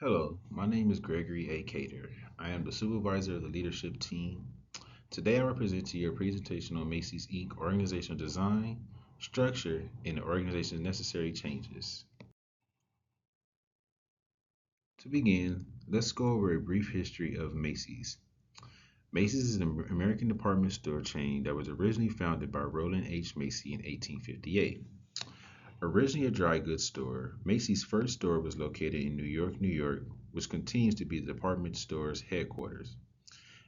Hello, my name is Gregory A. Cater. I am the supervisor of the leadership team. Today I will present to you a presentation on Macy's Inc. organizational design, structure, and the organization's necessary changes. To begin, let's go over a brief history of Macy's. Macy's is an American department store chain that was originally founded by Roland H. Macy in 1858. Originally a dry goods store, Macy's first store was located in New York, which continues to be the department store's headquarters.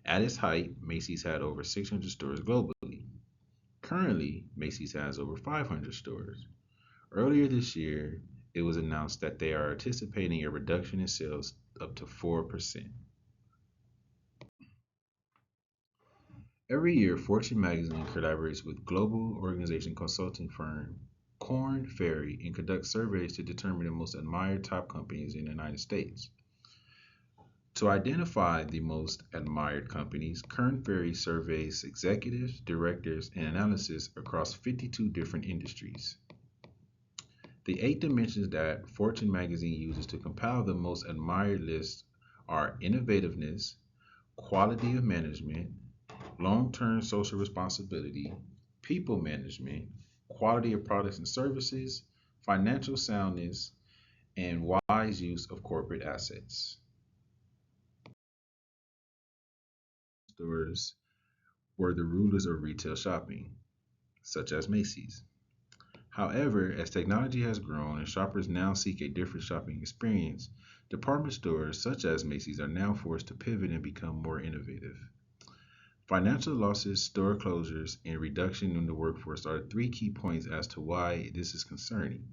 At its height, Macy's had over 600 stores globally. Currently, Macy's has over 500 stores. Earlier this year, it was announced that they are anticipating a reduction in sales up to 4%. Every year, Fortune magazine collaborates with global organization consulting firm Korn Ferry and conducts surveys to determine the most admired top companies in the United States. To identify the most admired companies, Korn Ferry surveys executives, directors, and analysts across 52 different industries. The eight dimensions that Fortune magazine uses to compile the most admired list are innovativeness, quality of management, long term social responsibility, people management, quality of products and services, financial soundness, and wise use of corporate assets. Stores were the rulers of retail shopping, such as Macy's. However, as technology has grown and shoppers now seek a different shopping experience, department stores such as Macy's are now forced to pivot and become more innovative. Financial losses, store closures, and reduction in the workforce are three key points as to why this is concerning.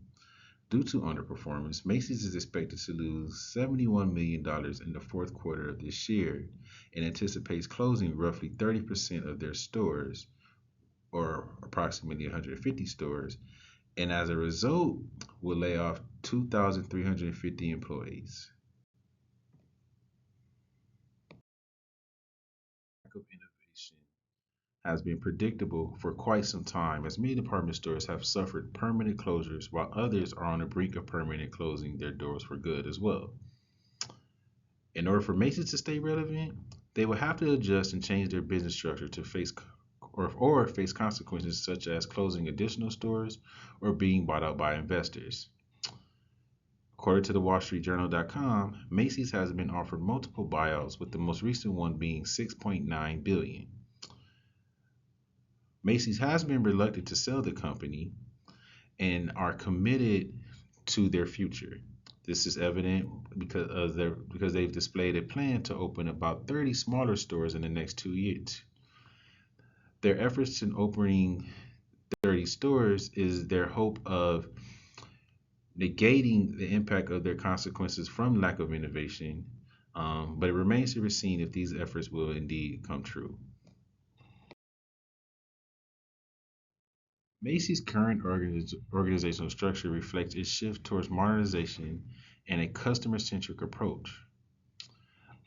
Due to underperformance, Macy's is expected to lose $71 million in the fourth quarter of this year and anticipates closing roughly 30% of their stores, or approximately 150 stores, and as a result, will lay off 2,350 employees. Lack of innovation has been predictable for quite some time, as many department stores have suffered permanent closures while others are on the brink of permanent closing their doors for good as well. In order for Macy's to stay relevant, they will have to adjust and change their business structure to face or face consequences such as closing additional stores or being bought out by investors. According to the WallStreetJournal.com, Macy's has been offered multiple buyouts, with the most recent one being 6.9 billion dollars. Macy's has been reluctant to sell the company and are committed to their future. This is evident because they've displayed a plan to open about 30 smaller stores in the next 2 years. Their efforts in opening 30 stores is their hope of negating the impact of their consequences from lack of innovation, but it remains to be seen if these efforts will indeed come true. Macy's current organizational structure reflects its shift towards modernization and a customer centric approach.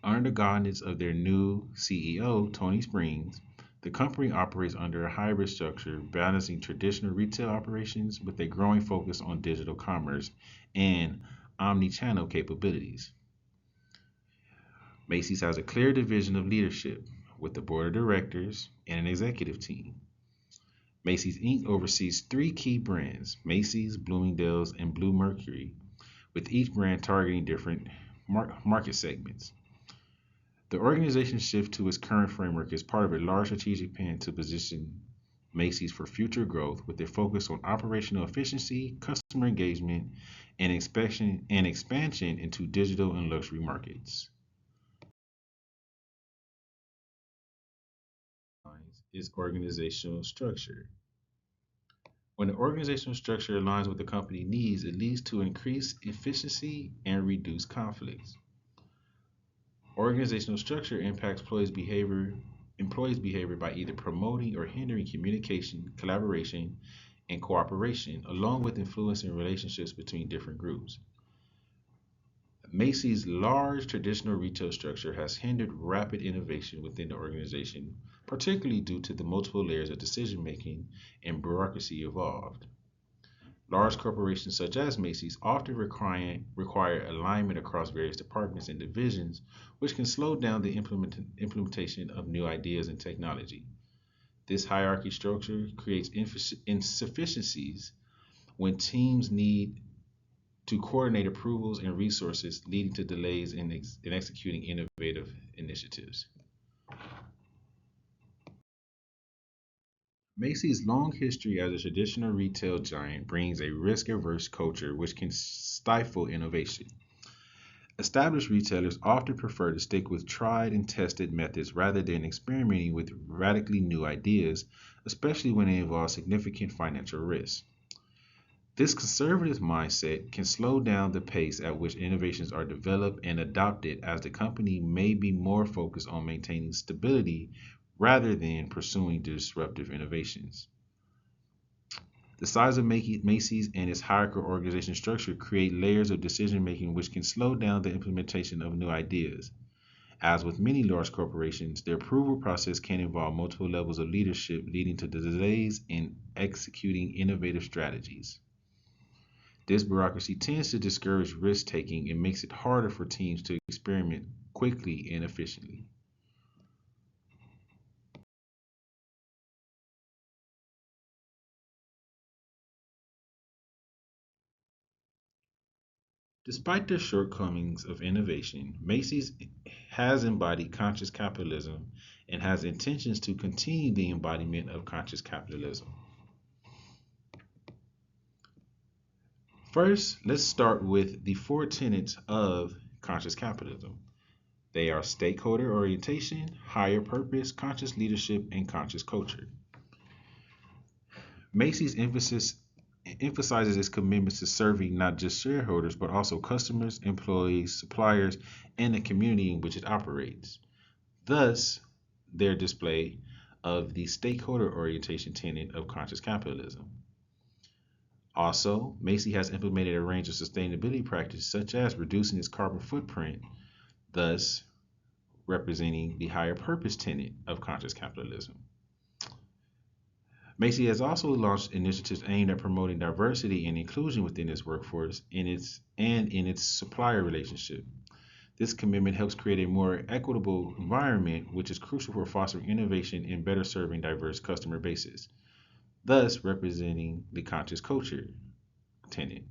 Under the guidance of their new CEO, Tony Springs, the company operates under a hybrid structure, balancing traditional retail operations with a growing focus on digital commerce and omni-channel capabilities. Macy's has a clear division of leadership with the board of directors and an executive team. Macy's Inc. oversees three key brands: Macy's, Bloomingdale's, and Bluemercury, with each brand targeting different market segments. The organization's shift to its current framework is part of a large strategic plan to position Macy's for future growth with a focus on operational efficiency, customer engagement, and expansion into digital and luxury markets. Is organizational structure. When the organizational structure aligns with the company needs, it leads to increased efficiency and reduced conflicts. Organizational structure impacts employees' behavior by either promoting or hindering communication, collaboration, and cooperation, along with influencing relationships between different groups. Macy's large traditional retail structure has hindered rapid innovation within the organization, particularly due to the multiple layers of decision making and bureaucracy involved. Large corporations such as Macy's often require alignment across various departments and divisions, which can slow down the implementation of new ideas and technology. This hierarchy structure creates insufficiencies when teams need to coordinate approvals and resources, leading to delays in executing innovative initiatives. Macy's long history as a traditional retail giant brings a risk averse culture which can stifle innovation. Established retailers often prefer to stick with tried and tested methods rather than experimenting with radically new ideas, especially when they involve significant financial risk. This conservative mindset can slow down the pace at which innovations are developed and adopted, as the company may be more focused on maintaining stability rather than pursuing disruptive innovations. The size of Macy's and its hierarchical organization structure create layers of decision making which can slow down the implementation of new ideas. As with many large corporations, the approval process can involve multiple levels of leadership, leading to delays in executing innovative strategies. This bureaucracy tends to discourage risk taking and makes it harder for teams to experiment quickly and efficiently. Despite the shortcomings of innovation, Macy's has embodied conscious capitalism and has intentions to continue the embodiment of conscious capitalism. First, let's start with the four tenets of conscious capitalism. They are stakeholder orientation, higher purpose, conscious leadership, and conscious culture. Macy's emphasizes its commitment to serving not just shareholders, but also customers, employees, suppliers, and the community in which it operates. Thus, their display of the stakeholder orientation tenet of conscious capitalism. Also, Macy has implemented a range of sustainability practices such as reducing its carbon footprint, thus representing the higher purpose tenet of conscious capitalism. Macy has also launched initiatives aimed at promoting diversity and inclusion within its workforce in its supplier relationship. This commitment helps create a more equitable environment, which is crucial for fostering innovation and better serving diverse customer bases, thus representing the conscious culture tenet.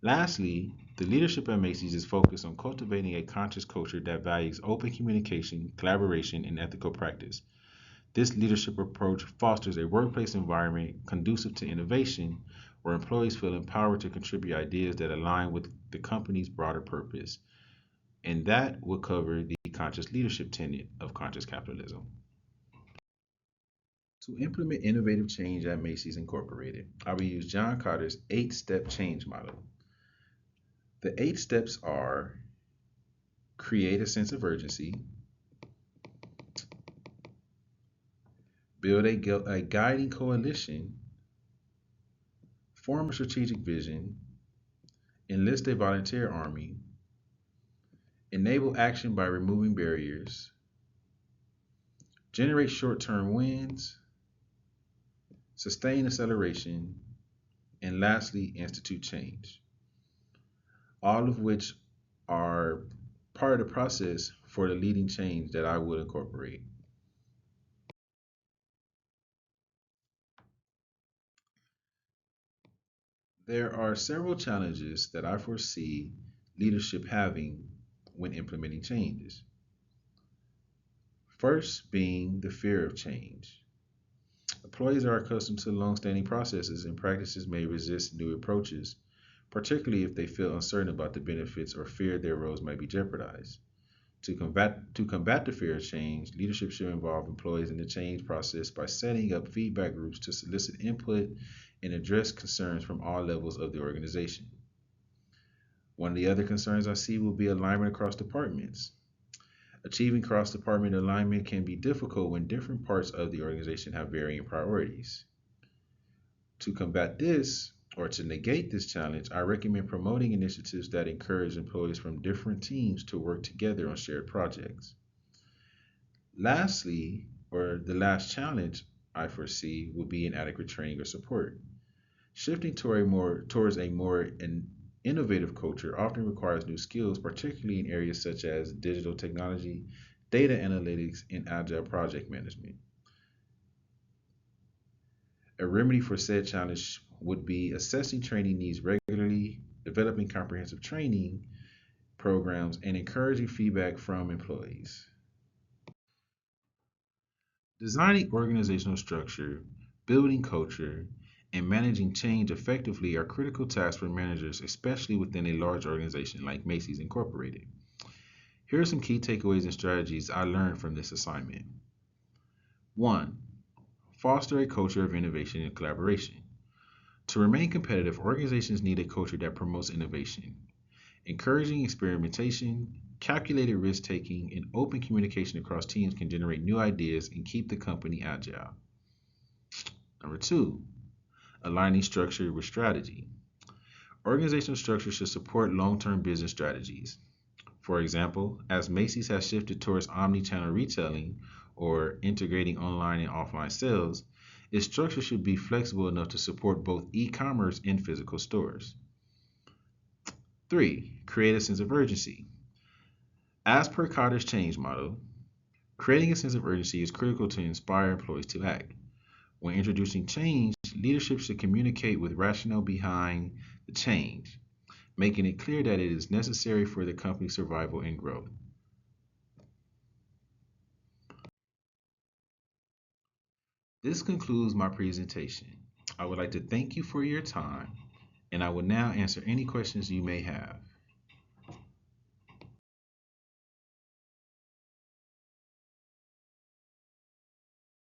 Lastly, the leadership at Macy's is focused on cultivating a conscious culture that values open communication, collaboration, and ethical practice. This leadership approach fosters a workplace environment conducive to innovation, where employees feel empowered to contribute ideas that align with the company's broader purpose. And that will cover the conscious leadership tenet of conscious capitalism. To implement innovative change at Macy's Incorporated, I will use John Cotter's 8 step change model. The 8 steps are: create a sense of urgency, build a guiding coalition, form a strategic vision, enlist a volunteer army, enable action by removing barriers, generate short term wins, sustain acceleration, and lastly, institute change, all of which are part of the process for the leading change that I would incorporate. There are several challenges that I foresee leadership having when implementing changes. First, being the fear of change. Employees are accustomed to long-standing processes and practices may resist new approaches, particularly if they feel uncertain about the benefits or fear their roles might be jeopardized. To combat the fear of change, leadership should involve employees in the change process by setting up feedback groups to solicit input and address concerns from all levels of the organization. One of the other concerns I see will be alignment across departments. Achieving cross department alignment can be difficult when different parts of the organization have varying priorities. To combat this, or to negate this challenge, I recommend promoting initiatives that encourage employees from different teams to work together on shared projects. Lastly, or the last challenge I foresee, will be inadequate training or support. Shifting towards a more innovative culture often requires new skills, particularly in areas such as digital technology, data analytics, and agile project management. A remedy for said challenge would be assessing training needs regularly, developing comprehensive training programs, and encouraging feedback from employees. Designing organizational structure, building culture, and managing change effectively are critical tasks for managers, especially within a large organization like Macy's Incorporated. Here are some key takeaways and strategies I learned from this assignment. 1. Foster a culture of innovation and collaboration. To remain competitive, organizations need a culture that promotes innovation, encouraging experimentation, calculated risk taking, and open communication across teams can generate new ideas and keep the company agile. Number 2, aligning structure with strategy. Organizational structure should support long term business strategies. For example, as Macy's has shifted towards omni-channel retailing or integrating online and offline sales, its structure should be flexible enough to support both e-commerce and physical stores. 3. Create a sense of urgency. As per Cotter's change model, creating a sense of urgency is critical to inspire employees to act. When introducing change, leadership should communicate with rationale behind the change, making it clear that it is necessary for the company's survival and growth. This concludes my presentation. I would like to thank you for your time, and I will now answer any questions you may have.